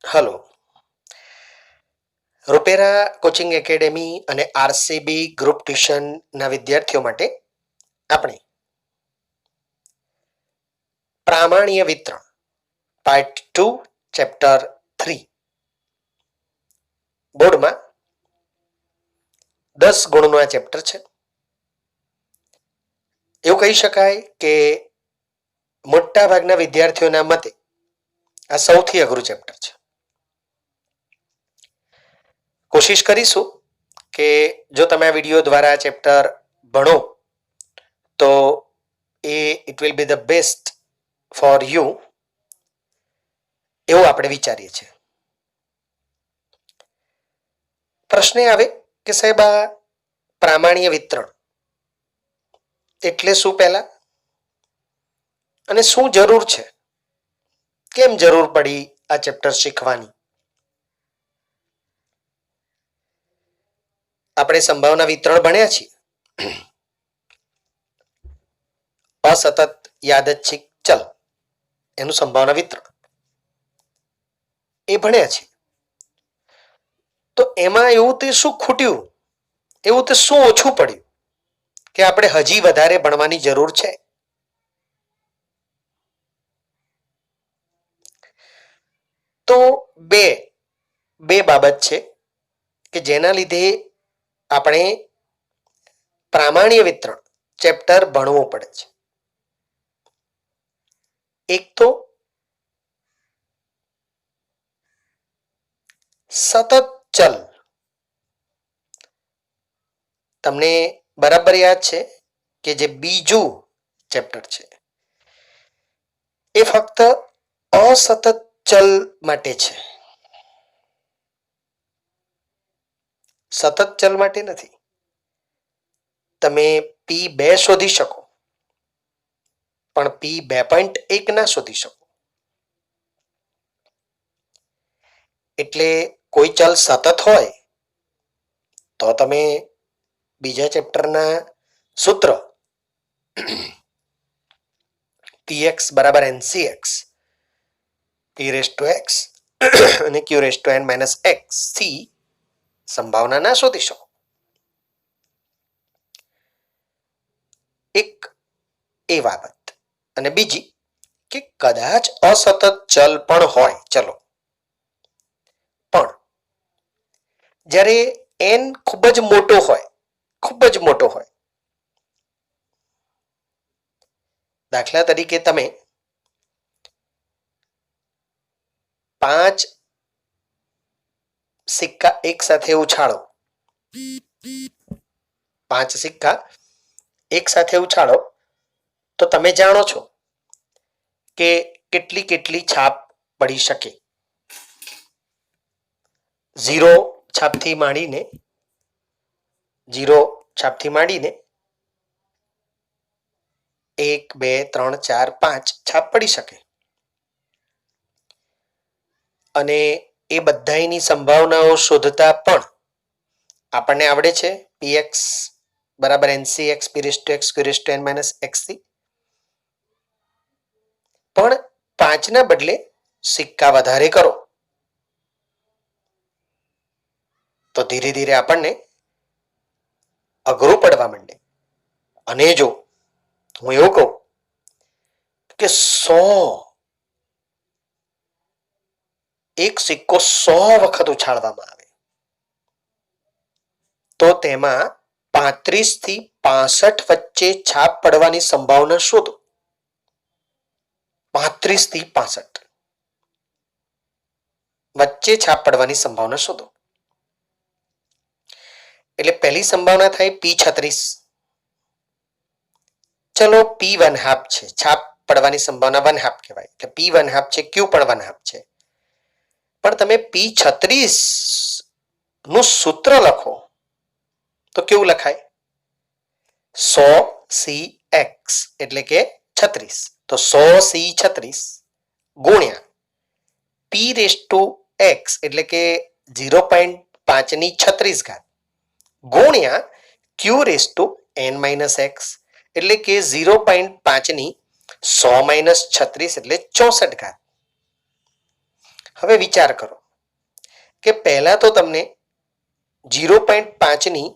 Hello. રૂપેરા coaching academy અને RCB group ટ્યુશનના વિદ્યાર્થીઓ માટે આપણે પ્રામાણ્ય વિતરણ પાર્ટ 2 ચેપ્ટર 3 બોર્ડમાં 10 ગુણનું આ ચેપ્ટર છે. એવું કહી શકાય કે મોટા ભાગના વિદ્યાર્થીઓના મતે આ સૌથી અઘરું ચેપ્ટર છે. કોશિશ કરીશું કે જો તમે આ વિડીયો દ્વારા ચેપ્ટર ભણો તો it will B the best for you એવું આપણે વિચારીએ છીએ. પ્રશ્ન આવે કે સાહેબ આ પ્રામાણ્ય વિતરણ એટલે શું પહેલા, અને શું જરૂર છે, કેમ જરૂર પડી આ ચેપ્ટર શીખવાની? આપણે સંભાવના વિતરણ ભણ્યા છીએ, અસતત યાદચ્છિક ચલ એનું સંભાવના વિતરણ એ ભણ્યા છીએ. તો એમાં એવું તે શું ખૂટ્યું, એવું તે શું ઓછું પડ્યું કે આપણે હજી વધારે ભણવાની જરૂર છે? તો બે બાબત છે કે જેના લીધે આપણે પ્રામાણ્ય વિતરણ ચેપ્ટર ભણવું પડે છે. એક તો સતત ચલ. તમને બરાબર યાદ છે કે જે બીજું ચેપ્ટર છે એ ફક્ત અસતત ચલ માટે છે, સતત ચલ માટે નથી. તમે P2 શોધી શકો પણ P2.1 ના શોધી શકો. એટલે કોઈ ચલ સતત હોય તો તમે બીજા ચેપ્ટરના સૂત્ર px બરાબર ncx p⁻x અને q⁻n - x થી સંભાવના ના શોધી શકો. એક એ બાબત. અને બીજી કે કદાચ અસતત ચલ પણ હોય, ચલો, પણ જ્યારે n ખૂબ જ મોટો હોય, દાખલા તરીકે તમે 5 સિક્કા એક સાથે ઉછાળો, 5 સિક્કા એક સાથે ઉછાળો તો તમે જાણો છો કે કેટલી છાપ પડી શકે. 0 છાપથી માંડીને 1, 2, 3, 4, 5 છાપ પડી શકે. અને એ બધાની સંભાવનાઓ શોધતા પણ આપણને આવડે છે px બરાબર ncx p⁻x q⁻n - x થી. પણ 5 ના બદલે સિક્કા વધારે કરો તો ધીરે ધીરે આપણને અઘરું પડવા માંડે. અને જો હું એવું કહું કે 100 એક સિક્કો 100 વખત ઉછાળવામાં આવે તો તેમાં 35 થી 65 વચ્ચે છાપ પડવાની સંભાવના શોધો. 35 થી 65 વચ્ચે છાપ પડવાની સંભાવના શોધો. એટલે પહેલી સંભાવના થાય p36. ચલો p1/2 છે, છાપ પડવાની સંભાવના 1/2 કહેવાય, એટલે p1/2 છે, q પણ 1/2 છે. પણ તમે p36 નું સૂત્ર લખો તો કેવું લખાય? 100cx એટલે કે 36. તો 100c36 ગુણ્યા p⁻x એટલે કે 0.5 ની 36 ગુણ્યા q⁻n - x એટલે કે 0.5 ની 100 - 36 એટલે 64. હવે વિચાર કરો કે પહેલા તો તમને 0.5 ની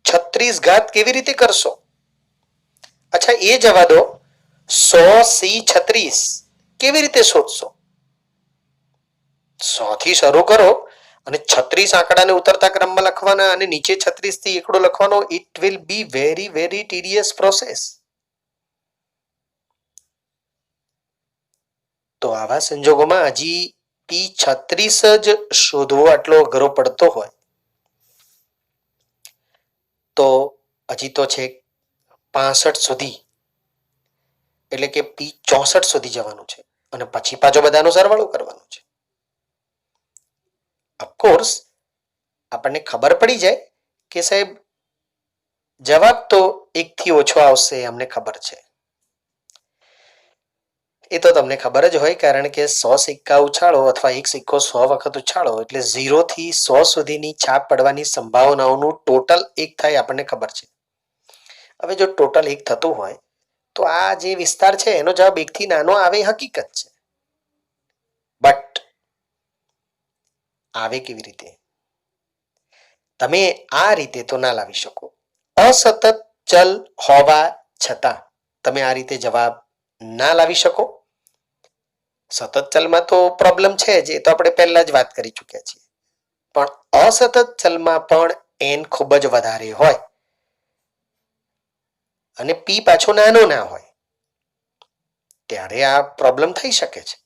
36 ઘાત કેવી રીતે કરશો? અચ્છા એ જવા દો, 100C36 કેવી રીતે શોધશો? 100 થી શરૂ કરો અને 36 આંકડાને ઉતરતા ક્રમમાં લખવાના અને નીચે 36 થી એકડો લખવાનો. It will be very very tedious process. તો આવા સંજોગોમાં હજી P36 જ શોધવો આટલો અઘરો પડતો હોય તો હજી તો છે 65 સુધી, એટલે કે P64 સુધી જવાનું છે અને પછી પાછો બધાનો સરવાળો કરવાનો છે. ઓફકોર્સ આપણને ખબર પડી જાય કે સાહેબ જવાબ તો 1 થી ઓછો આવશે, અમને ખબર છે. એ તો તમને ખબર જ હોય, કારણ કે 100 સિક્કા ઉછાળો અથવા એક સિક્કો 100 વખત ઉછાળો એટલે 0 થી 100 સુધીની છાપ પડવાની સંભાવનાઓનું ટોટલ 1 થાય, આપણને ખબર છે. હવે જો ટોટલ 1 થતું હોય તો આ જે વિસ્તાર છે એનો જવાબ 1 થી નાનો આવે એ હકીકત છે. બટ આવે કેવી રીતે? તમે આ રીતે તો ના લાવી શકો. અસતત ચલ હોવા છતાં તમે આ રીતે જવાબ ના લાવી શકો. સતત ચલમાં તો પ્રોબ્લેમ છે જ, એ તો આપણે પહેલા જ વાત કરી ચૂક્યા છીએ. પણ અસતત ચલમાં પણ n ખૂબ જ વધારે હોય અને p પાછો નાનો ના હોય ત્યારે આ પ્રોબ્લેમ થઈ શકે છે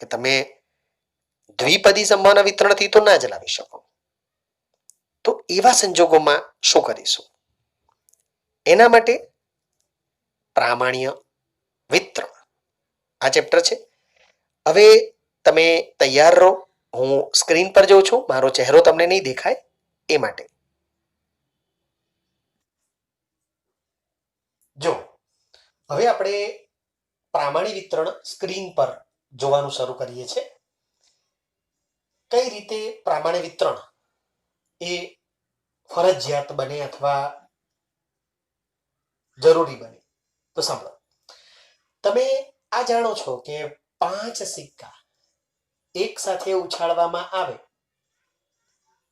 કે તમે દ્વિપદી સંભાવના વિતરણથી તો ના જ લાવી શકો. તો એવા સંજોગોમાં શું કરીશું? એના માટે પ્રામાણ્ય વિતરણ આ ચેપ્ટર છે. હવે તમે તૈયાર રહો, હું સ્ક્રીન પર જોઉં છું, મારો ચહેરો તમને નહીં દેખાય એ માટે. જો હવે આપણે પ્રામાણ્ય વિતરણ સ્ક્રીન પર જોવાનું શરૂ કરીએ છીએ. કઈ રીતે પ્રામાણ્ય વિતરણ એ ફરજિયાત બને અથવા જરૂરી બને? તો સાંભળો, તમે આ જાણો છો કે 5 સિક્કા એક સાથે ઉછાળવામાં આવે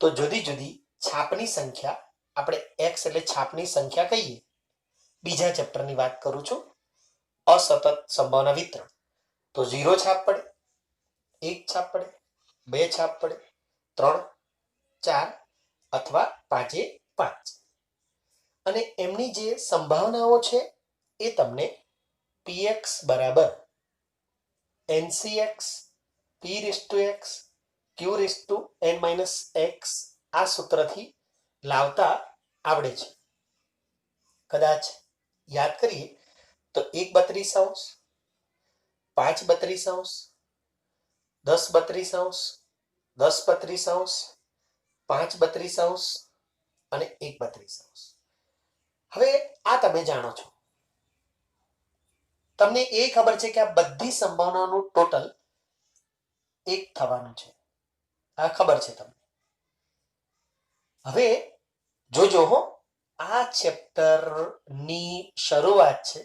તો જુદી જુદી છાપની સંખ્યા, આપણે x એટલે છાપની સંખ્યા કહીએ. બીજા ચેપ્ટરની વાત કરું છું, અસતત સંભાવના વિતરણ. તો 0 છાપ પડે, 1 છાપ પડે, 2 છાપ પડે, 3, 4 અથવા 5 એ 5. અને એમની જે સંભાવનાઓ છે એ તમને px બરાબર ncx p⁻x q⁻n−x આ સૂત્રથી લાવતા આવડે છે. કદાચ યાદ કરીએ તો 1/32, 5/32, 10/32, 10/32, 5/32 અને 1/32. હવે આ તમે જાણો છો, તમને એ ખબર છે કે આ બધી સંભાવનાઓનું ટોટલ 1 થવાનું છે, આ ખબર છે તમને. હવે જોજો હો, આ ચેપ્ટરની શરૂઆત છે,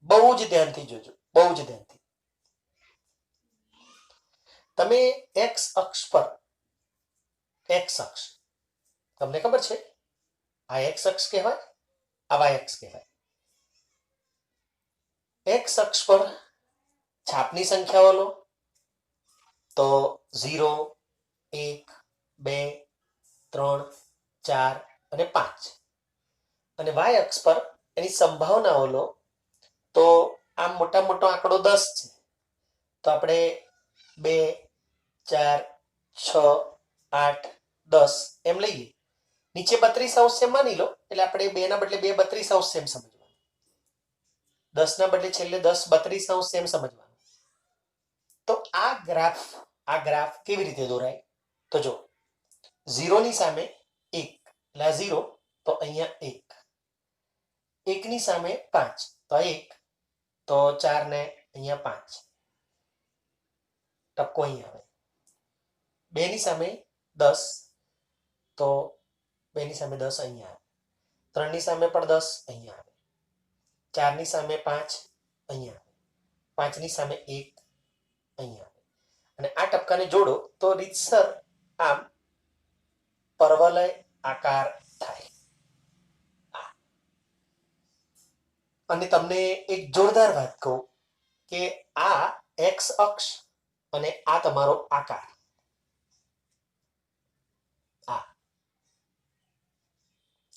બહુ જ ધ્યાનથી જોજો, બહુ જ ધ્યાનથી. તમે x અક્ષ પર, x અક્ષ તમને ખબર છે આ x અક્ષ કહેવાય, આ y અક્ષ કહેવાય. x અક્ષ પર છાપની સંખ્યાઓ લો તો 0, 1, 2, 3, 4 અને 5. અને y અક્ષ પર એની સંભાવનાઓ લો તો આમ મોટા મોટો આંકડો 10 છે, તો આપણે 2, 4, 6, 8, 10 એમ લઈએ. નીચે 32 સેમ માની લો એટલે આપણે 2 ના બદલે 2 32 સેમ સમજવાનું, 10 ના બદલે છેલ્લે 10 32 સેમ સમજવાનું. તો આ ગ્રાફ કેવી રીતે દોરાય? તો જો 0 ની સામે 1 એટલે 0, તો અહીંયા 1, 1 ની સામે 5 તો 1, તો 4 ને અહીંયા 5 ટપકો અહીં આવે. 2 ની સામે 10 તો 2 ની સામે 10 અહીંયા આવે. 3 ની સામે પણ 10 અહીંયા આવે. 4 ની સામે 5 અહીંયા આવે. 5 ની સામે 1 અહીંયા આવે. અને આ ટપકા ટપકાને જોડો તો રીતસર આમ પરવલય આકાર થાય. અને તમને એક જોરદાર વાત કહું કે આ એક્સ અક્ષ અને આ તમારો આકાર, આ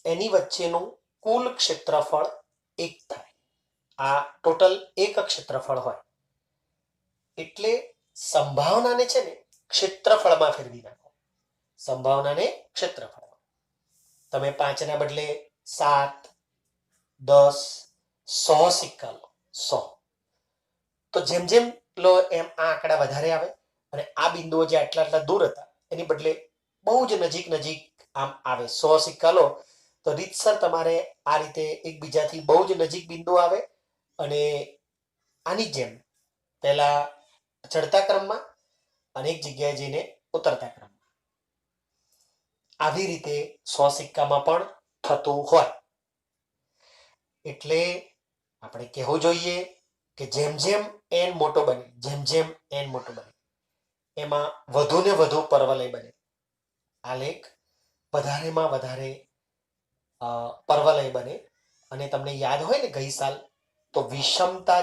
એની વચ્ચેનું કુલ ક્ષેત્રફળ 1 થાય. આ ટોટલ એક ક્ષેત્રફળ હોય એટલે સંભાવનાને છે ને ક્ષેત્રફળમાં ફેરવી નાખો. સંભાવનાને ક્ષેત્રફળમાં. તમે 5 ના બદલે 7, 10, 100 સિક્કા લો, 100. તો જેમ જેમ લો એમ આ આંકડા વધારે આવે અને આ બિંદુઓ જે આટલા આટલા દૂર હતા એની બદલે બહુ જ નજીક નજીક આમ આવે. 100 સિક્કા લો તો રીતસર તમારે આ રીતે એકબીજાથી બહુ જ નજીક બિંદુ આવે અને આની જેમ પહેલા ચડતા ક્રમમાં અને એક જગ્યાએ જઈને ઉતરતા ક્રમમાં, આવી રીતે 100 સિક્કામાં પણ થતું હોય. એટલે આપણે કહેવું જોઈએ કે જેમ જેમ n મોટો બને, જેમ જેમ n મોટો બને એમાં વધુ ને વધુ પરવલય બને. આલેખ વધારેમાં વધારે પરવલય બને. અને તમને યાદ હોય ને ગઈ સાલ તો વિષમતા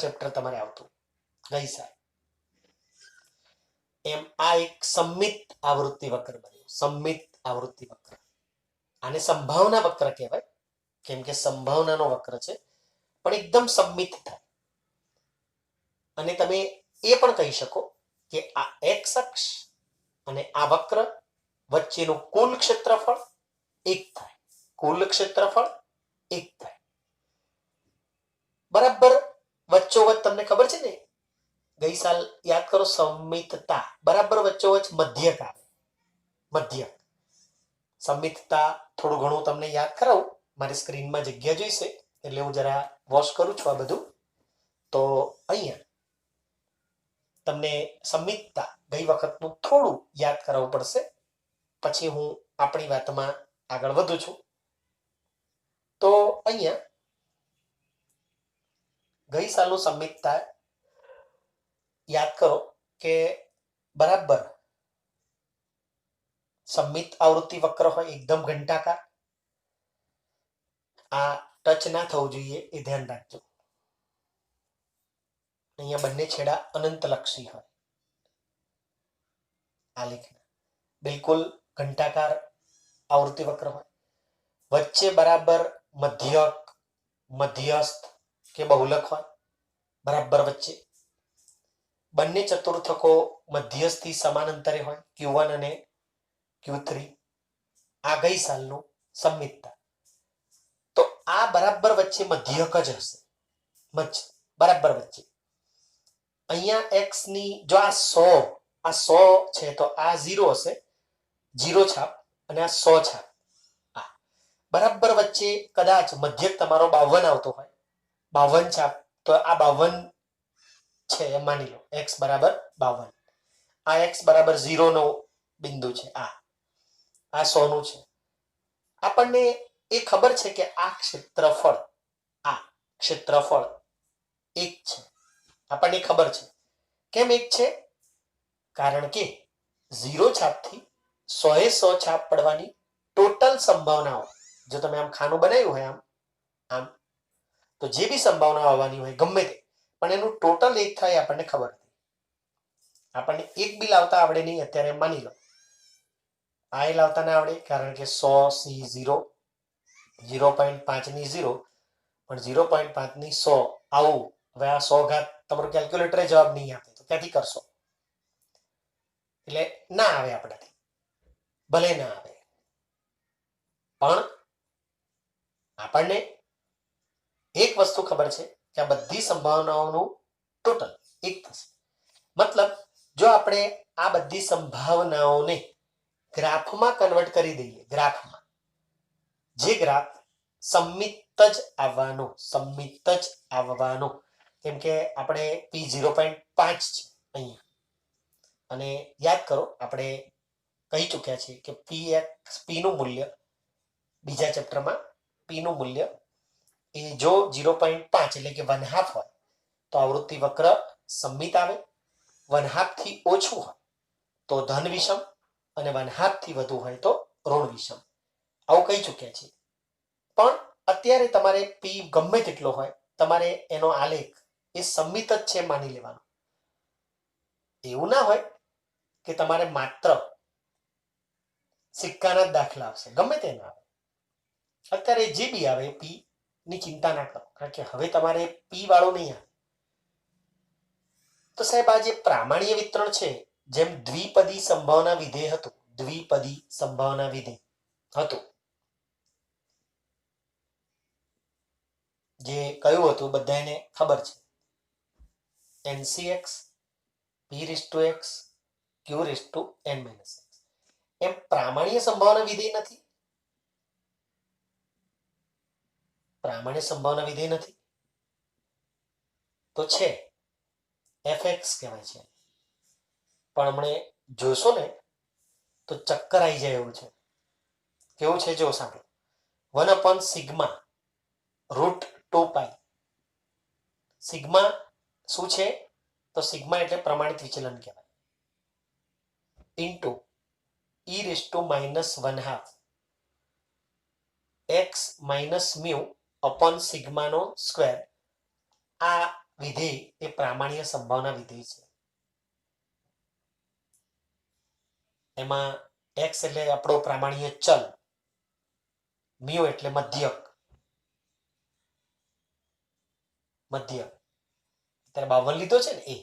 ચેપ્ટર તમારે આવતું ગઈ સાલ. એમ આ એક સંમિત આવૃત્તિ વક્ર બન્યું. સંમિત આવૃત્તિ વક્ર, આને સંભાવના વક્ર કહેવાય કેમ કે સંભાવનાનો વક્ર છે પણ એકદમ સંમિત થાય. અને તમે એ પણ કહી શકો કે આ એક્સ અક્ષ અને આ વક્ર વચ્ચેનું કુલ ક્ષેત્રફળ 1 થાય. કુલ ક્ષેત્રફળ 1 થાય. બરાબર વચ્ચોવચ તમને ખબર છે ને ગઈ સાલ યાદ કરો સંમિતતા બરાબર વચ્ચોવચ મધ્યક આવે. મધ્યક સંમિતતા થોડું ઘણું તમને યાદ કરાવું. મારી સ્ક્રીનમાં જગ્યા જોઈશે એટલે હું જરા વોશ કરું છું આ બધું. તો અહીંયા તમને સંમિતતા ગઈ વખતનું થોડું યાદ કરાવવું પડશે, પછી હું આપણી વાતમાં આગળ વધું છું. તો અહીંયા ગઈ સાલનું સંમિતતા યાદ કરો કે બરાબર સંમિત આવૃત્તિ વક્ર હોય એકદમ ઘંટાકાર. આ ટચ ના થવું જોઈએ એ ધ્યાન રાખજો. અહીંયા બંને છેડા અનંતલક્ષી હોય. આલેખના બિલકુલ ઘંટાકાર આવૃત્તિ વક્ર હોય. વચ્ચે બરાબર મધ્યક, મધ્યસ્થ કે બહુલક હોય બરાબર વચ્ચે. બંને ચતુર્થકો મધ્યસ્થથી સમાન અંતરે હોય Q1 અને Q3. આ ગઈ સાલનું સંમિતતા. તો આ બરાબર વચ્ચે મધ્યક જ હશે. બરાબર વચ્ચે. અહીંયા x ની જો આ 100 છે તો આ 0 હશે, 0 છાપ અને આ 100 છાપ. આ બરાબર વચ્ચે કદાચ મધ્યક તમારો 52 આવતો હોય, 52 છાપ, તો આ 52 છે એમ માની લો. x બરાબર 52. આ x બરાબર 0 નો બિંદુ છે. આ 100 નું છે. આપણને એ ખબર છે કે આ ક્ષેત્રફળ 1 છે. આપણને ખબર છે. કેમ 1 છે? કારણ કે 0 છાપથી 100 છાપ પડવાની ટોટલ સંભાવનાઓ, જો તમે આમ ખાનું બનાવ્યું હોય આમ તો જે બી સંભાવના આવવાની હોય ગમે તે, પણ એનું ટોટલ 1 થાય આપણને ખબર હતી. આપણને એક બી લાવતા આવડે નહીં અત્યારે માની લો. આ લાવતા ના આવડે કારણ કે 100 C 0, 0.5 ની 0 પણ 0.5 ની 100 આવું. હવે આ 100 ઘાત તમારું કેલ્ક્યુલેટર જવાબ નહીં આપે તો ક્યાંથી કરશો? એટલે ના આવે આપણાથી, ભલે ના આવે, પણ આપણને એક વસ્તુ ખબર છે કે આ બધી સંભાવનાઓનું ટોટલ 1 થશે. મતલબ જો આપણે આ બધી સંભાવનાઓને ગ્રાફમાં કન્વર્ટ કરી દઈએ, ગ્રાફમાં, જે ગ્રાફ સંમિત જ આવવાનો, કેમ કે આપણે p 0.5 છે અહીંયા. અને યાદ કરો આપણે કહી ચૂક્યા છીએ કે p નું મૂલ્ય બીજા ચેપ્ટરમાં p નું મૂલ્ય એ જો 0.5 એટલે કે 1/2 હોય તો આવૃત્તિ વક્ર સંમિત આવે. વન હાફ થી ઓછું હોય તો ધન વિષમ અને વન હાફ થી વધુ હોય તો ઋણ વિષમ. આવું કહી ચૂક્યા છે. પણ અત્યારે તમારે પી ગમે તેટલો હોય, તમારે એનો આલેખ એ સંમિત જ છે માની લેવાનો. એવું ના હોય કે તમારે માત્ર સિક્કાના જ દાખલા આવશે, ગમે તે ના આવે. અત્યારે જે બી આવે પી ની ચિંતા ના કરો, કારણ કે હવે તમારે પી વાળો નહીં આવે. તો સાહેબ આ જે પ્રામાણ્ય વિતરણ છે, જેમ દ્વિપદી સંભાવના વિધેય હતું, દ્વિપદી સંભાવના વિધેય હતું, જે કયું હતું બધાને ખબર છે, NCX P⁻x Q⁻n - x. એમ પ્રામાણ્ય સંભાવના વિધેય નથી, પ્રામાણ્ય સંભાવના વિધેય નથી તો છે fx કહેવાય છે. પણ હમણે જોશો ને તો ચક્કર આવી જાય એવું છે. કેવું છે જો સાંભળો, 1/σ √2π. સિગ્મા શું છે? તો સિગ્મા એટલે પ્રમાણિત વિચલન કહેવાય, ઇન્ટુ e⁻−1/2 x - μ અપોન સિગ્માનો સ્ક્વેર. આ વિધેય એ પ્રામાણ્ય સંભાવના વિધેય છે. એમાં x એટલે આપણો પ્રામાણ્ય ચલ, μ એટલે મધ્યક, અત્યારે 52 લીધો છે ને એ.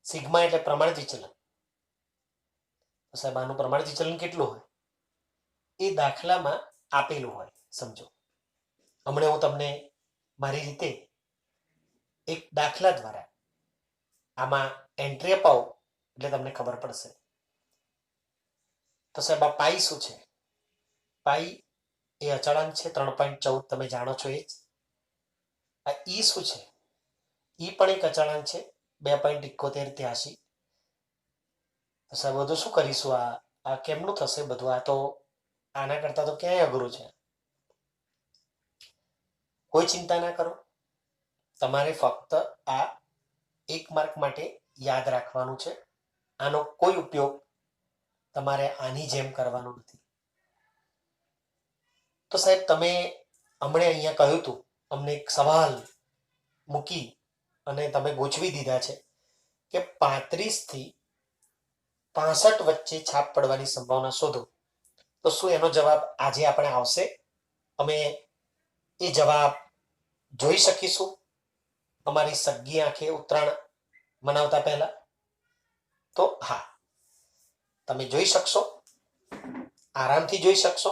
સિગ્મા એટલે પ્રમાણિત વિચલન. સાહેબ આનું પ્રમાણિત વિચલન કેટલું હોય એ દાખલામાં આપેલું હોય, સમજો. હમણાં હું તમને મારી રીતે એક દાખલા દ્વારા આમાં એન્ટ્રી અપાવું એટલે તમને ખબર પડશે. તો સાહેબ આ પાઈ શું છે? પાઈ એ અચળાંક છે, 3.14 તમે જાણો છો એ જ. આ ઈ શું છે? ઈ પણ એક અચળાંક છે, 2.7183. તો સાહેબ બધું શું કરીશું? આ કેમનું થશે બધું? આ તો આના કરતા તો ક્યાંય અઘરું છે. કોઈ ચિંતા ના કરો, તમારે ફક્ત આ 1 માર્ક માટે યાદ રાખવાનું છે. આનો કોઈ ઉપયોગ તમારે આની જેમ કરવાનો નથી. તો સાહેબ તમે હમણે અહીંયા કહ્યું હતું, અમને એક સવાલ મૂકી અને તમે ગોઠવી દીધા છે કે 35 થી 65 વચ્ચે છાપ પડવાની સંભાવના શોધો. તો શું એનો જવાબ આજે આપણે આવશે? અમે એ જવાબ જોઈ શકીશું અમારી સગી આંખે ઉત્તરાયણ મનાવતા પહેલા? તો હા, તમે જોઈ શકશો, આરામથી જોઈ શકશો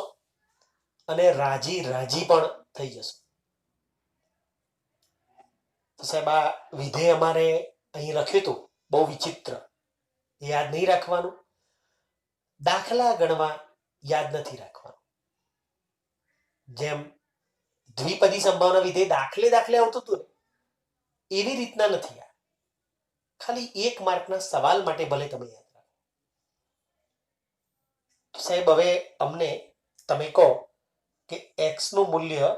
અને રાજી પણ થઈ જશો. તો સાહેબ આ વિધેય અમારે અહીં લખ્યું હતું, બહુ વિચિત્ર. યાદ નહીં રાખવાનું, દાખલા ગણવા યાદ નથી રાખવાનું. જેમ દ્વિપદી સંભાવના વિધેય દાખલે આવતું હતું ને, એવી રીતના નથી. આ ખાલી 1 માર્કના સવાલ માટે ભલે તમે યાદ રાખો. સાહેબ હવે અમને તમે કહો કે x નું મૂલ્ય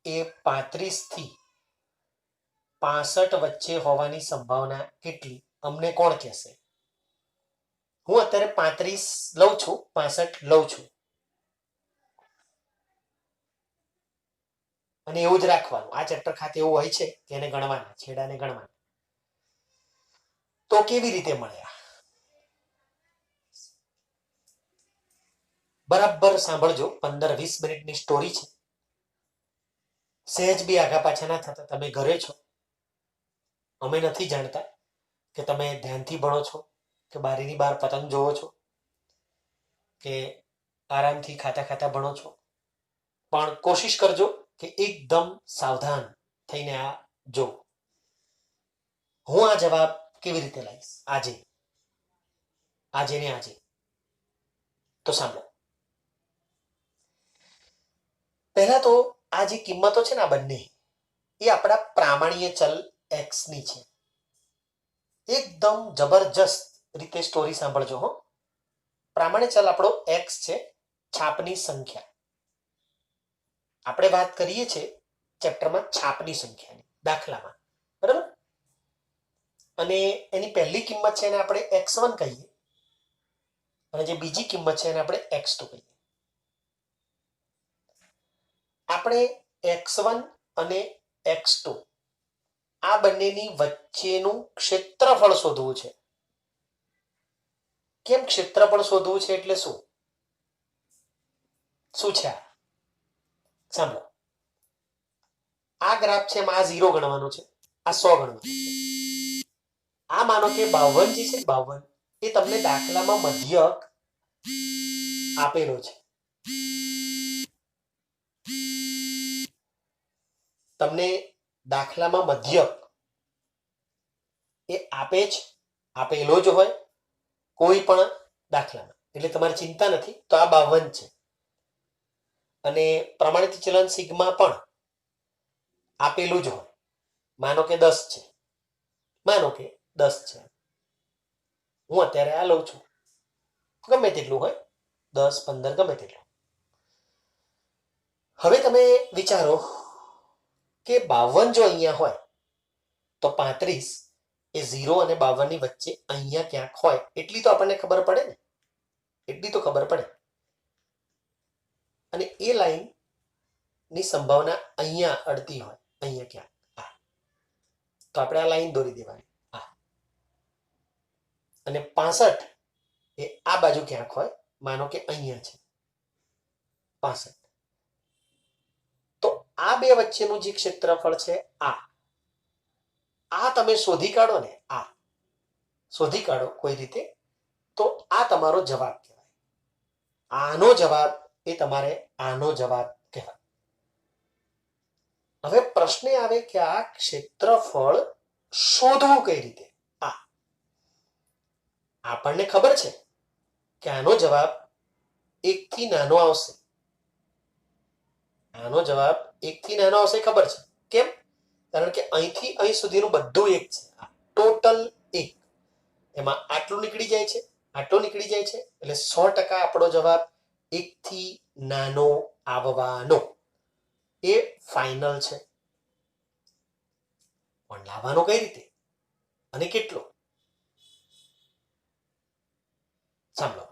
એ 35 થી 65 વચ્ચે હોવાની સંભાવના કેટલી? અમને કોણ કહેશે? હું અત્યારે 35 લઉં છું, 65 લઉં છું, અને એવું જ રાખવાનું. આ ચેપ્ટર ખાતે એવું હોય છે કે એને ગણવાના, છેડાને ગણવાના. તો કેવી રીતે મળ્યા? બરાબર સાંભળજો, 15-20 મિનિટની સ્ટોરી છે. સહેજ બી આગા પાછા ના થતા. તમે ઘરે છો, અમે નથી જાણતા કે તમે ધ્યાનથી ભણો છો કે બારીની બહાર પતંગ જોવો છો કે આરામથી ખાતા ભણો છો. પણ કોશિશ કરજો કે એકદમ સાવધાન થઈને આ જો. હું આ જવાબ કેવી રીતે લાવીશ આજે ને આજે? તો સાંભળો. પહેલા તો આ જે કિંમતો છે ને, આ બંને એ આપણા પ્રામાણ્ય ચલ x ની છે. એકદમ જબરજસ્ત રીતે સ્ટોરી સાંભળજો હો. પ્રામાણ્ય ચલ આપણો x છે, છાપની સંખ્યા. આપણે વાત કરીએ છીએ ચેપ્ટરમાં છાપની સંખ્યાની, દાખલામાં, બરાબર? અને એની પહેલી કિંમત છે એને આપણે x1 કહીએ અને જે બીજી કિંમત છે એને આપણે x2 કહીએ. આપણે x1 અને x2 આ બંનેની વચ્ચેનું ક્ષેત્રફળ શોધવું છે. કેમ ક્ષેત્રફળ શોધવું છે એટલે શું છે? સાંભળો, આ ગ્રાફ છે એમાં આ 0 ગણવાનો છે, આ 100 ગણવાનો છે. આ માનો કે 52 જે છે 52 એ તમને દાખલામાં મધ્યક આપેલો છે. તમને દાખલામાં મધ્યક એ આપેલો જ હોય કોઈ પણ દાખલામાં, એટલે તમારે ચિંતા નથી. તો આ 52 છે અને પ્રમાણિત ચલન સિગ્મા પણ આપેલું જ હોય. માનો કે 10 છે, માનો કે 10 છે. હું અત્યારે આ લઉં છું, ગમે તેટલું હોય, 10 15 ગમે તેટલું. હવે તમે વિચારો કે 52 જો અહીંયા હોય તો 35 એ 0 અને 52 ની વચ્ચે અહીંયા ક્યાંક હોય એટલી તો આપણને ખબર પડે ને, એટલી તો ખબર પડે. અને એ લાઈન ની સંભાવના અહીંયા અડતી હોય, અહીંયા ક્યાંક. તો આપણે આ લાઈન દોરી દેવાની. અને 65 એ આ બાજુ ક્યાંક હોય, માનો કે અહીંયા છે 65. તો આ બે વચ્ચેનું જે ક્ષેત્રફળ છે આ તમે શોધી કાઢો ને, આ શોધી કાઢો કોઈ રીતે, તો આ તમારો જવાબ કહેવાય. આનો જવાબ એ તમારે આનો જવાબ કહેવાય. હવે પ્રશ્ન આવે કે આ ક્ષેત્રફળ શોધવું કઈ રીતે? આપણને ખબર છે કે આનો જવાબ 1 થી નાનો આવશે. આનો જવાબ 1 થી નાનો આવશે ખબર છે. કેમ? કારણ કે અહીંથી અહીં સુધીનું બધું 1 છે, ટોટલ 1. એમાં આટલું નીકળી જાય છે, આટલું નીકળી જાય છે, એટલે 100% આપણો જવાબ 1 થી નાનો આવવાનો એ ફાઇનલ છે. પણ લાવવાનો કઈ રીતે અને કેટલો? સાંભળો,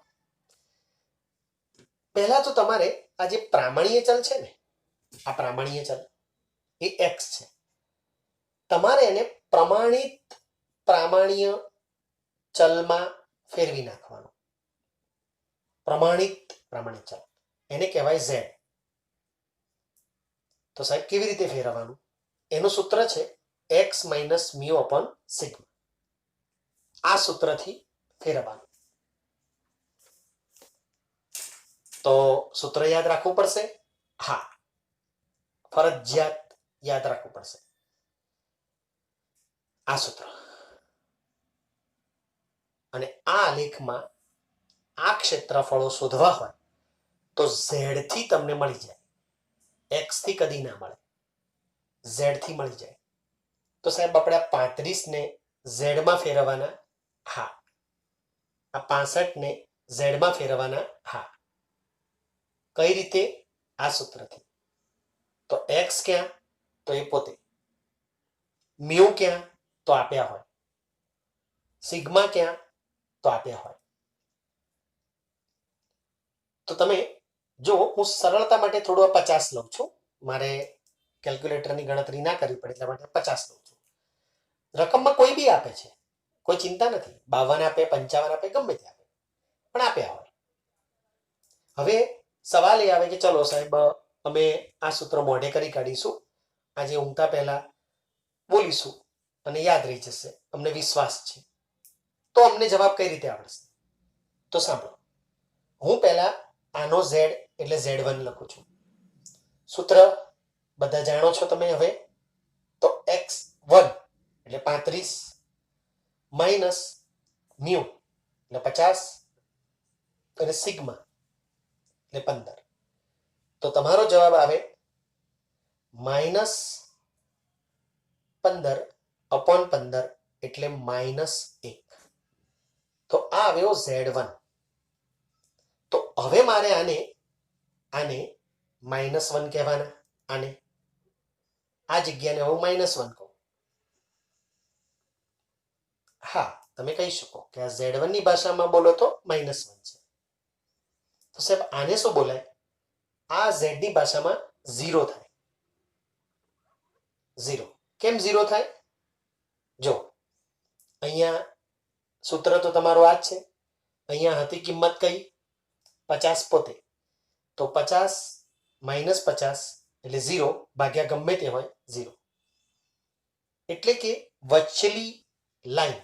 પહેલા તો તમારે આ જે પ્રામાણ્ય ચલ છે ને, આ પ્રામાણ્ય ચલ એ x છે. તમારે એને પ્રામાણ્ય ચલમાં ફેરવી નાખવાનો. પ્રામાણિક ચલ એને કહેવાય z. તો સાહેબ કેવી રીતે ફેરવવાનું? એનું સૂત્ર છે x minus mu upon sigma. આ સૂત્રથી ફેરવવાનું. તો સૂત્ર યાદ રાખવું પડશે. હા, ફરજિયાત યાદ રાખવું પડશે આ સૂત્ર. અને આ આલેખમાં આ ક્ષેત્રફળો શોધવા હોય તો z થી તમને મળી જાય, x થી કદી ના મળે, z થી મળી જાય. તો સાહેબ આપણે આ 35 ને z માં ફેરવવાના. હા, આ 65 ને z માં ફેરવવાના. હા, કઈ રીતે? આ સૂત્રથી. તો x ક્યાં? તો એ પોતે. મ્યુ ક્યાં? તો આપ્યા હોય. સિગ્મા ક્યાં? તો આપ્યા હોય. તો તમે જો, હું સરળતા માટે થોડું 50 લઉં છું, મારે કેલ્ક્યુલેટરની ગણતરી ના કરવી પડે એટલા માટે 50 લઉં છું. રકમમાં કોઈ બી આપે છે, કોઈ ચિંતા નથી. 52 આપે, 55 આપે, ગમે તે આપે, પણ આપ્યા હોય. હવે સવાલ એ આવે કે ચલો સાહેબ, અમે આ સૂત્ર મોઢે કરી કાઢીશું, આજે ઊંઘતા પહેલા બોલીશું અને યાદ રહી જશે, અમને વિશ્વાસ છે. તો અમને જવાબ કઈ રીતે આવડશે? તો સાંભળો, હું પહેલા આનો z એટલે z1 લખું છું. સૂત્ર બધા જાણો છો તમે હવે. તો x1 એટલે 35 માઇનસ મ્યુ એટલે 50 અને સિગ્મા એટલે 15. તો તમારો જવાબ આવે -15 અપોન 15 એટલે -1. તો આ આવ્યો z1. તો હવે મારે આને -1 કહેવાના. આને આ જગ્યાને હું -1 કહું. હા, તમે કહી શકો કે આ Z1 ની ભાષામાં બોલો તો -1 છે. તો સાહેબ આને શું બોલાય? આ Z ની ભાષામાં 0 થાય. 0 કેમ 0 થાય? જો અહીંયા સૂત્ર તો તમારું આ જ છે. અહીંયા હતી કિંમત કઈ? 50 પોતે. તો 50 -50 એટલે 0 ભાગ્યા ગમે તે હોય 0. એટલે કે વચ્ચેલી લાઈન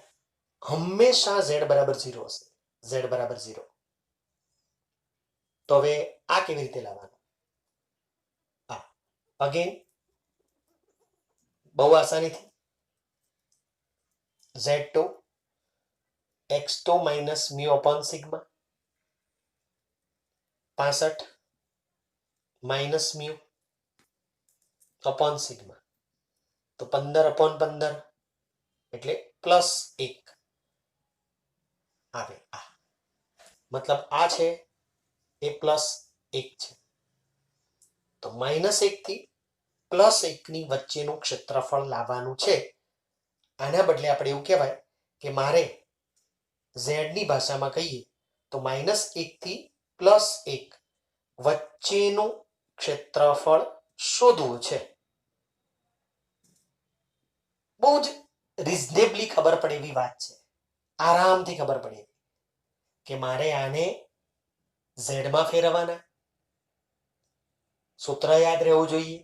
હંમેશા Z બરાબર 0 હશે. Z બરાબર 0. તો હવે આ કેવી રીતે લાવવાનું? હા, અગેન બહુ આસાનીથી Z2 x2 minus mu upon sigma 65 minus mu upon sigma. તો 15/15 એટલે +1 આવે. આ મતલબ આ છે એ +1 છે. તો -1 થી +1 ની વચ્ચેનું ક્ષેત્રફળ લાવવાનું છે. આના બદલે આપણે એવું કહેવાય કે મારે Z ની ભાષામાં કહીએ તો -1 થી +1 વચ્ચેનું ક્ષેત્રફળ શોધવું છે. બહુ જ રિઝનેબલી ખબર પડે એવી વાત છે. આરામથી ખબર પડે કે મારે આને Z માં ફેરવવાના. સૂત્ર યાદ રહેવું જોઈએ.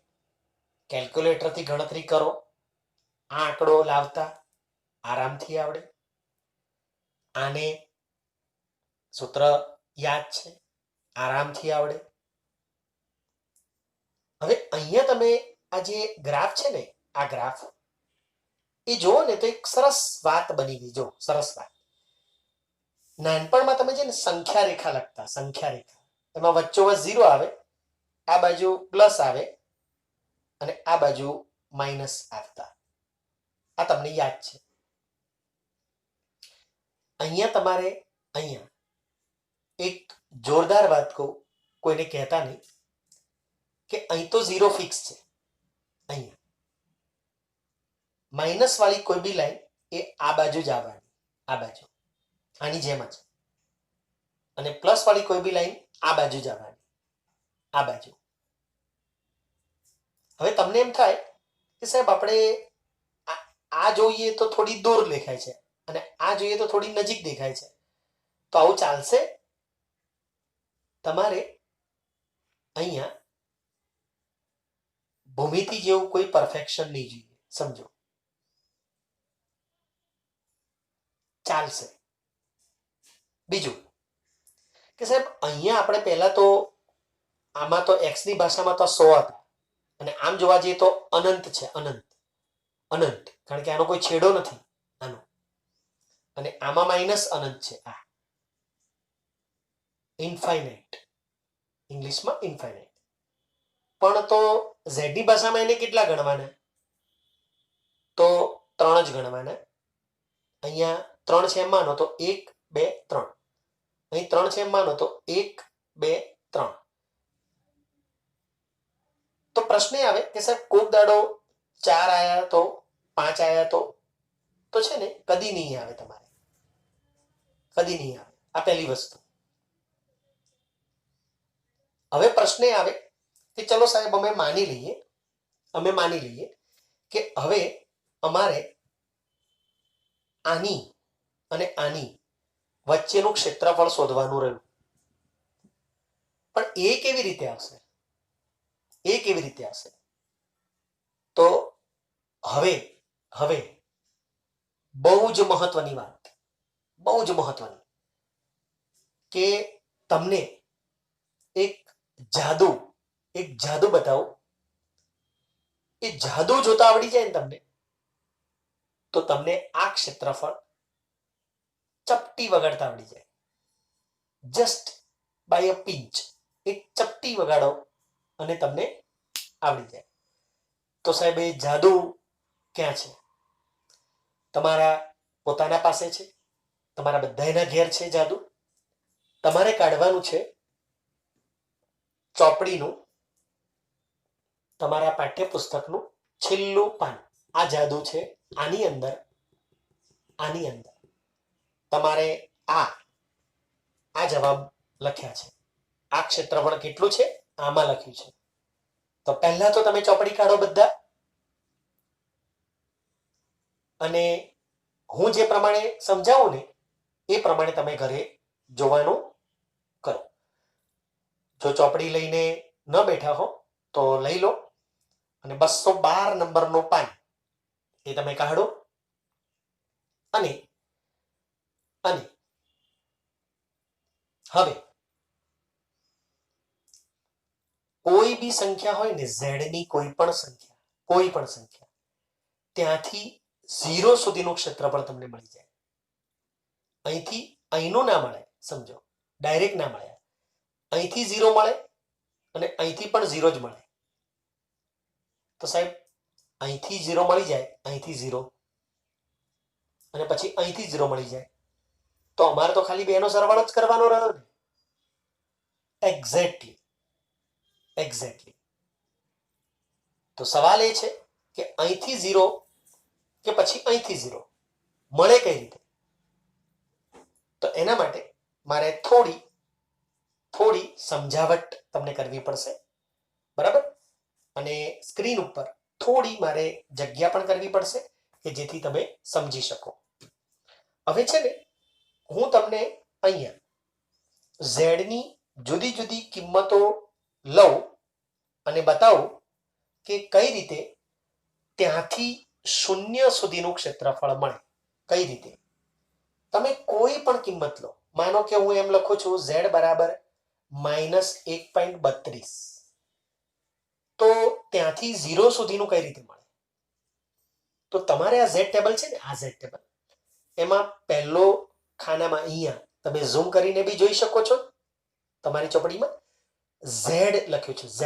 કેલ્ક્યુલેટરથી ગણતરી કરો. આ આંકડો લાવતા આરામથી આવડે. આને સૂત્ર યાદ છે, આરામથી આવડે. હવે અહીંયા તમે આ જે ગ્રાફ છે ને, આ ગ્રાફ એ જુઓ ને તો એક સરસ વાત બની ગઈ. જો સરસ વાત. નાનપણમાં તમે છે ને સંખ્યા રેખા લખતા, સંખ્યા રેખા, એમાં વચ્ચોવચ 0 આવે, આ બાજુ પ્લસ આવે અને આ બાજુ માઇનસ આવતા. આ તમને યાદ છે. અહીંયા તમારે અહીંયા એક જોરદાર વાત કહું, કોઈને કહેતા નહીં, કે અહીં તો 0 ફિક્સ છે. અહીંયા માઇનસ વાળી કોઈ બી લાઈન એ આ બાજુ જ આવવાની, આ બાજુ, આની જેમ જ. અને પ્લસ વાળી કોઈ બી લાઈન આ બાજુ જ આવવાની, આ બાજુ. હવે તમને એમ થાય કે સાહેબ આપણે આ જોઈએ તો થોડી દૂર દેખાય છે અને આ જોઈએ તો થોડી નજીક દેખાય છે, તો આવું ચાલશે? તમારે અહીંયા ભૂમિતિ જેવું કોઈ પરફેક્શન નહીં જોઈએ. સમજો, ચાલશે. બીજું કે સાહેબ અહીંયા આપણે પહેલા તો આમાં તો x ની ભાષામાં તો 100 હતા અને આમ જોવા જઈએ તો અનંત છે. અનંત, અનંત, કારણ કે આનો કોઈ છેડો નથી આનો. અને આમાં માઇનસ અનંત છે. આ ઇન્ફાઇનાઇટ, ઇંગ્લિશમાં ઇન્ફાઇનાઇટ. પણ તો Z ની ભાષામાં એને કેટલા ગણવાના? તો 3 જ ગણવાના. અહીંયા 3 છે એમ માનો તો 1 2 3. અહીં 3 છે એમ માનો તો 1 2 3. તો પ્રશ્ન આવે કે સાહેબ કોક દાડો 4 આયા તો 5 આયા તો છે ને કદી નહીં આવે. તમારે કદી નહીં આવે. આ પહેલી વસ્તુ. હવે પ્રશ્ન આવે કે ચલો સાહેબ અમે માની લઈએ કે હવે અમારે આની અને આની વચ્ચેનું ક્ષેત્રફળ શોધવાનું રહ્યું. પણ એ કેવી રીતે આવશે? એ કેવી રીતે આવશે? તો હવે બહુ જ મહત્વની વાત, બહુ જ મહત્વની, કે તમને એક જાદુ બતાવું. એ જાદુ જોતા આવડી જાય ને તમને, તો તમને આ ક્ષેત્રફળ ચપટી વગાડતા આવડી જાય. જસ્ટ બાય અ પિંચ, એક ચપટી વગાડો અને તમને આવડી જાય. તો સાહેબ એ જાદુ ક્યાં છે? તમારા પોતાના પાસે છે, તમારા બધાના ઘેર છે જાદુ. તમારે કાઢવાનું છે ચોપડીનું, તમારા પાઠ્યપુસ્તકનું છેલ્લું પાન. આ જાદુ છે. આની અંદર આની અંદર તમારે આ જવાબ લખ્યા છે. આ ક્ષેત્રફળ કેટલું છે આમાં લખ્યું છે. તો પહેલા તો તમે ચોપડી કાઢો બધા, અને હું જે પ્રમાણે સમજાવું ને એ પ્રમાણે તમે ઘરે જોવાનું કરો. જો ચોપડી લઈને ન બેઠા હો તો લઈ લો અને 212 નંબરનું પાન એ તમે કાઢો અને હવે કોઈ બી સંખ્યા હોય ને, ઝેડ ની કોઈ પણ સંખ્યા ત્યાંથી 0 સુધીનું ક્ષેત્રફળ તમને મળી જાય. અહીંથી અહીંનું ના મળે, સમજો ડાયરેક્ટ ના મળે. અહીંથી 0 મળે અને અહીંથી પણ 0 જ મળે. તો સાહેબ અહીંથી 0 મળી જાય, અહીંથી 0 અને પછી અહીંથી 0 મળી જાય, તો અમારે તો ખાલી બેનો સરવાળો જ કરવાનો રહ્યો ને. એક્ઝેક્ટલી. તો સવાલ એ છે કે અહીંથી 0 કે પછી અહીંથી 0 મળે કઈ રીતે? તો એના માટે મારે થોડી સમજાવટ તમને કરવી પડશે, બરાબર? અને સ્ક્રીન ઉપર થોડી મારે જગ્યા પણ કરવી પડશે કે જેથી તમે સમજી શકો. હવે છે ને હું તમને અહીંયા ઝેડની જુદી જુદી કિંમતો લઉં અને બતાવું કે કઈ રીતે ત્યાંથી 0 સુધીનું ક્ષેત્રફળ મળે. કઈ રીતે? તમે કોઈ પણ કિંમત લો, માનો કે હું એમ લખું છું z બરાબર -1.32, તો ત્યાંથી 0 સુધીનું કઈ રીતે મળે? તો તમારે આ z ટેબલ છે ને, આ z ટેબલ, એમાં પહેલો ખાનામાં અહીંયા તમે ઝૂમ કરીને બી જોઈ શકો છો, તમારી ચોપડીમાં z લખ્યું છે, z,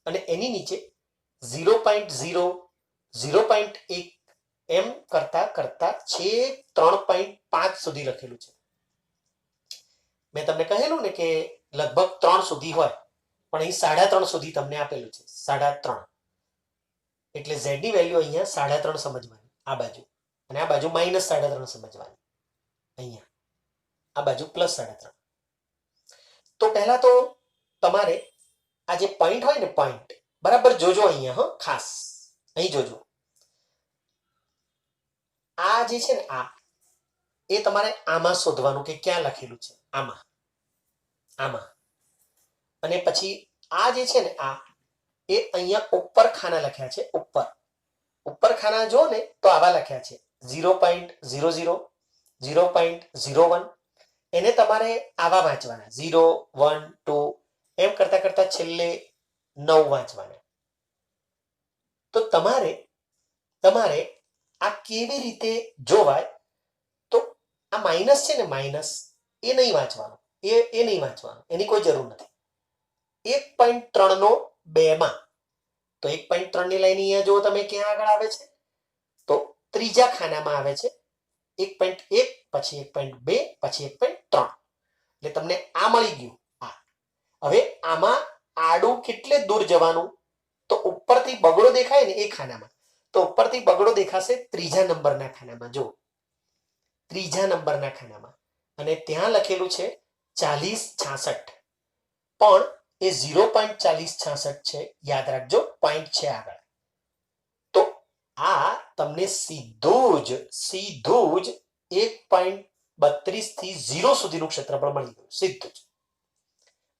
અને એની નીચે 0.0, 0.1 એમ કરતા છેક 3.5 સુધી લખેલું છે. મેં તમને કહેલું ને કે લગભગ 3 સુધી હોય, પણ અહીં 3.5 સુધી તમને આપેલું છે. 3.5 એટલે z ની વેલ્યુ અહીંયા 3.5 સમજવાની આ બાજુ, અને આ બાજુ -3.5 સમજવાની અહીંયા, આ બાજુ +3.5. તો પહેલા તો તમારે આ જે પોઈન્ટ હોય ને, પોઈન્ટ બરાબર જોજો અહીંયા, હો, ખાસ અહીં જોજો. આ જે છે ને, આ એ તમારે આમાં શોધવાનું કે ક્યાં લખેલું છે, આમાં. અને પછી આ જે છે ને, આ એ અહીંયા ઉપર ખાના લખ્યા છે. ઉપર ખાના જો ને તો આવા લખ્યા છે 0.00, 0.01. એને તમારે આવા વાંચવાના, 0, 1, 2 એમ કરતા છેલ્લે 9 વાંચવાના. તો તમારે આ કેવી રીતે જોવાય? તો આ માઇનસ છે ને, માઇનસ એ નહીં વાંચવાનું, એ નહીં વાંચવાનું, એની કોઈ જરૂર નથી. 1.3 નો 2 માં, તો 1.3 ની લાઈન અહીંયા જો તમે ક્યાં આગળ આવે છે, તો ત્રીજા ખાનામાં આવે છે. 1.1 પછી 1.2 પછી 1.3, એટલે તમને આ મળી ગયું. હવે આમાં આડું કેટલે દૂર જવાનું? તો ઉપરથી બગડો દેખાય ને એ ખાનામાં, તો ઉપરથી બગડો દેખાશે ત્રીજા નંબરના ખાનામાં. જો ત્રીજા નંબરના ખાનામાં, અને ત્યાં લખેલું છે 4066, પણ એ 0.4066 છે, યાદ રાખજો, પોઈન્ટ છે આગળ. તો આ તમને સીધું જ 1.32 થી 0 સુધીનું ક્ષેત્રફળ મળી ગયું, સીધું જ.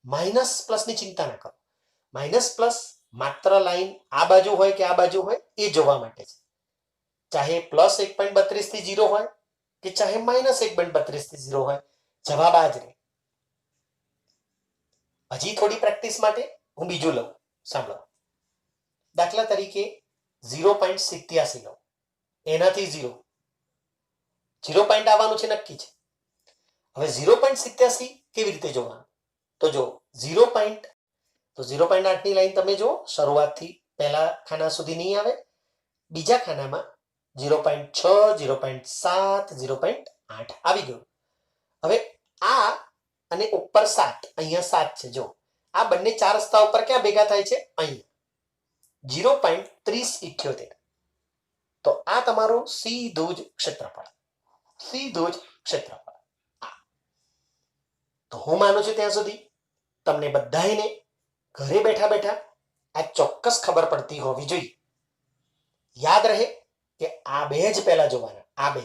માઇનસ પ્લસ ની ચિંતા ના કરો. માઇનસ પ્લસ માત્ર લાઈન આ બાજુ હોય કે આ બાજુ હોય એ જોવા માટે છે. ચાહે +1.32 થી 0 હોય કે ચાહે -1.32 થી 0 હોય, જવાબ આ જ રહે. હજી થોડી પ્રેક્ટિસ માટે હું બીજું લઉં, સાંભળો. દાખલા તરીકે 0.87 લો, એનાથી 0 પોઈન્ટ આવવાનું છે, નક્કી છે. હવે 0.87 કેવી રીતે જોવાનું? તો જો 0.8 ની લાઈન તમે જો, શરૂઆતથી પહેલા ખાના સુધી નહીં આવે, બીજા ખાનામાં 0.6, 0.7, 0.8 આવી ગયું. હવે આ અને ઉપર 7, અહીંયા 7 છે. જો આ બંને 4 રસ્તા ઉપર ક્યાં ભેગા થાય છે? અહીંયા 0.3078. તો આ તમારું સીધું જ ક્ષેત્રફળ. સીધું જ ક્ષેત્રફળ. તો હું માનું છું ત્યાં સુધી તમને બધાને ઘરે બેઠા બેઠા આ ચોક્કસ ખબર પડતી હોવી જોઈએ. યાદ રહે કે આ બે જ પહેલા જોવાના, આ બે જ.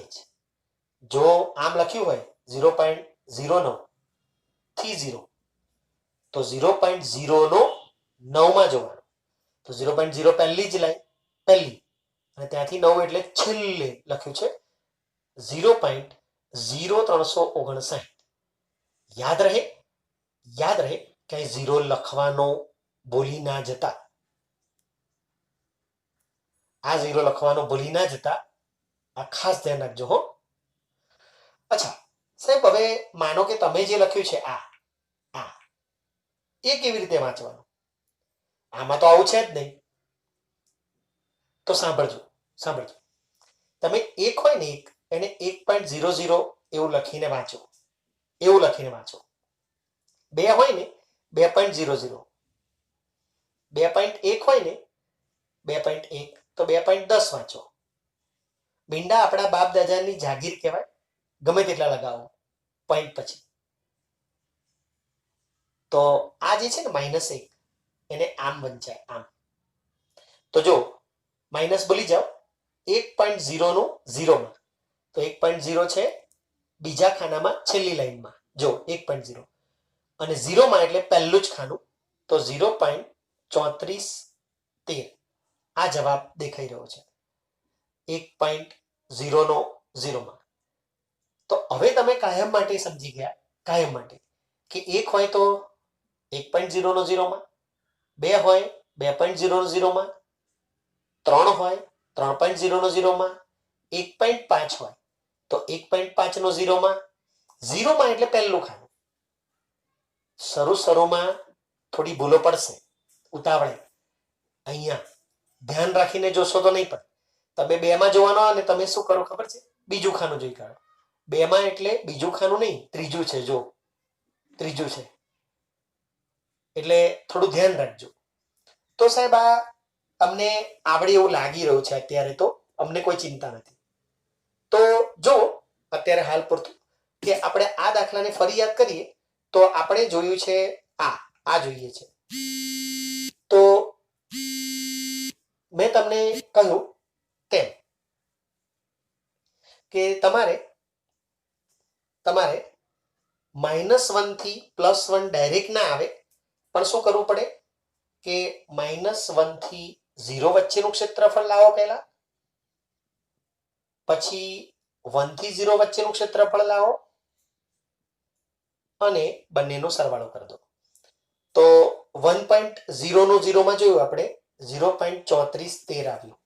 જો આમ લખ્યું હોય 0.09 થી 0 તો 0.09 માં જોવાનું. તો 0.0 પહેલી જ લાઈન, પહેલી, અને ત્યાંથી 9 એટલે છેલ્લે લખ્યું છે 0.0359. યાદ રહે કે 0 લખવાનો ભૂલી ના જતા. આ 0 લખવાનો ભૂલી ના જતા, આ ખાસ ધ્યાન રાખજો હો. અચ્છા સાહેબ, હવે માનો કે તમે જે લખ્યું છે આ એ કેવી રીતે વાંચવાનું? આમાં તો આવું છે જ નહીં. તો સાંભળજો. તમે એક હોય ને એક, એને 1.00 એવું લખીને વાંચો. બે હોય ને 2.00, 2.1 હોય ને 2.1 તો 2.10 વાંચો. મીંડા આપણા બાપ દાદાની જાગીર કહેવાય, ગમે તેટલા લગાવો પોઈન્ટ પછી. તો આ જે છે ને -1 એને આમ વંચાય, આમ. તો જો માઇનસ બોલી જાઓ 1.0 નું 0 માં, તો 1.0 છે બીજા ખાનામાં છેલ્લી લાઈનમાં. જો 1.0 અને 0 માં એટલે પહેલું જ ખાનું, તો 0.3413 આ જવાબ દેખાઈ રહ્યો છે 1.0 નો 0 માં. તો હવે તમે કાયમ માટે સમજી ગયા, કાયમ માટે, કે 1 હોય તો 1.0 નો 0 માં, 2 હોય 2.0 નો 0 માં, 3 હોય 3.0 નો 0 માં, 1.5 હોય તો 1.5 નો 0 માં. 0 માં એટલે પહેલું ખાનું. શરૂમાં થોડી ભૂલો પડશે, ઉતાવળે. અહીંયા ધ્યાન રાખીને જોશો તો નહીં પડે. તમે 2 માં જોવાનો અને તમે શું કરો ખબર છે? બીજું ખાનું જોઈ કાઢો. 2 માં એટલે બીજું ખાનું નહીં, ત્રીજું છે. જો ત્રીજું છે એટલે થોડું ધ્યાન રાખજો. તો સાહેબ આ અમને આવડે એવું લાગી રહ્યું છે અત્યારે, તો અમને કોઈ ચિંતા નથી. તો જો અત્યારે હાલ પૂરતું કે આપણે આ દાખલાને ફરી યાદ કરીએ તો આપણે જોયું છે આ જોઈએ છે. તો મેં તમને કહ્યું તેમ કે તમારે -1 થી +1 ડાયરેક્ટ ના આવે, પણ શું કરવું પડે કે -1 થી 0 વચ્ચેનું ક્ષેત્રફળ લાવો પહેલા, પછી 1 થી 0 વચ્ચેનું ક્ષેત્રફળ લાવો અને બંનેનો સરવાળો કરી દો. તો 1.0 નું 0 માં જોયું આપણે 0.3413 આવ્યું.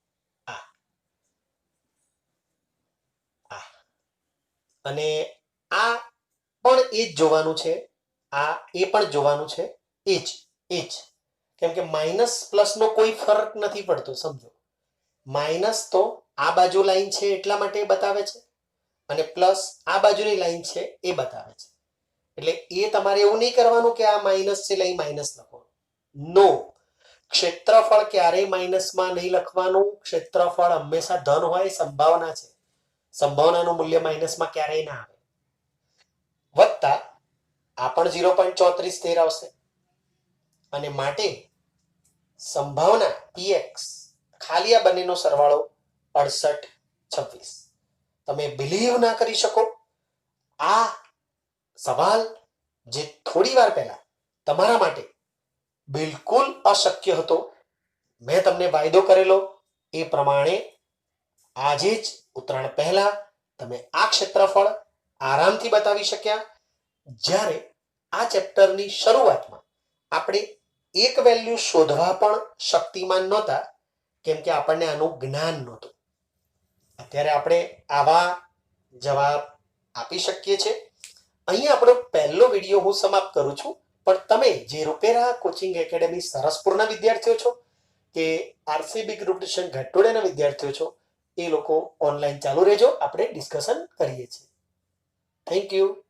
અને આ પણ એ જ જોવાનું છે, આ એ પણ જોવાનું છે. એ જ કેમ કે માઇનસ પ્લસ નો કોઈ ફરક નથી પડતો. સમજો, માઇનસ તો આ બાજુ લાઈન છે એટલા માટે બતાવે છે, અને પ્લસ આ બાજુની લાઈન છે એ બતાવે છે. એટલે એ તમારે એવું નહીં કરવાનું કે આ માઇનસ છે એટલે માઇનસ લખો. નો, ક્ષેત્રફળ ક્યારેય માઇનસમાં નહીં લખવાનું. ક્ષેત્રફળ હંમેશા ધન હોય. સંભાવના છે, સંભાવનાનું મૂલ્ય માઇનસમાં ક્યારેય ના આવે. વત્તા આ પણ 0.3413 આવશે, અને માટે સંભાવના px ખાલી આ બંનેનો સરવાળો 6826. તમે બિલીવ ના કરી શકો. આ સવાલ જે થોડી વાર પહેલા તમારા માટે બિલકુલ અશક્ય હતો, મેં તમને વાયદો કરેલો એ પ્રમાણે આજે જ ઉત્તરાયણ પહેલા તમે આ ક્ષેત્રફળ આરામથી બતાવી શક્યા. જ્યારે આ ચેપ્ટરની શરૂઆતમાં આપણે એક વેલ્યુ શોધવા પણ શક્તિમાન નહોતા, કેમ કે આપણને આનું જ્ઞાન નહોતું. અત્યારે આપણે આવા જવાબ આપી શકીએ છીએ. અહીંયા આપણો પહેલો વિડીયો હું સમાપ્ત કરું છું. પણ તમે જે રૂપેરા કોચિંગ એકેડેમી સરસપુરના વિદ્યાર્થીઓ છો કે આરસીબી ગ્રુપ ટ્યુશન ઘાટોડિયાના વિદ્યાર્થીઓ છો, એ લોકો ઓનલાઈન ચાલુ રહેજો, આપણે ડિસ્કશન કરીએ છીએ. Thank you.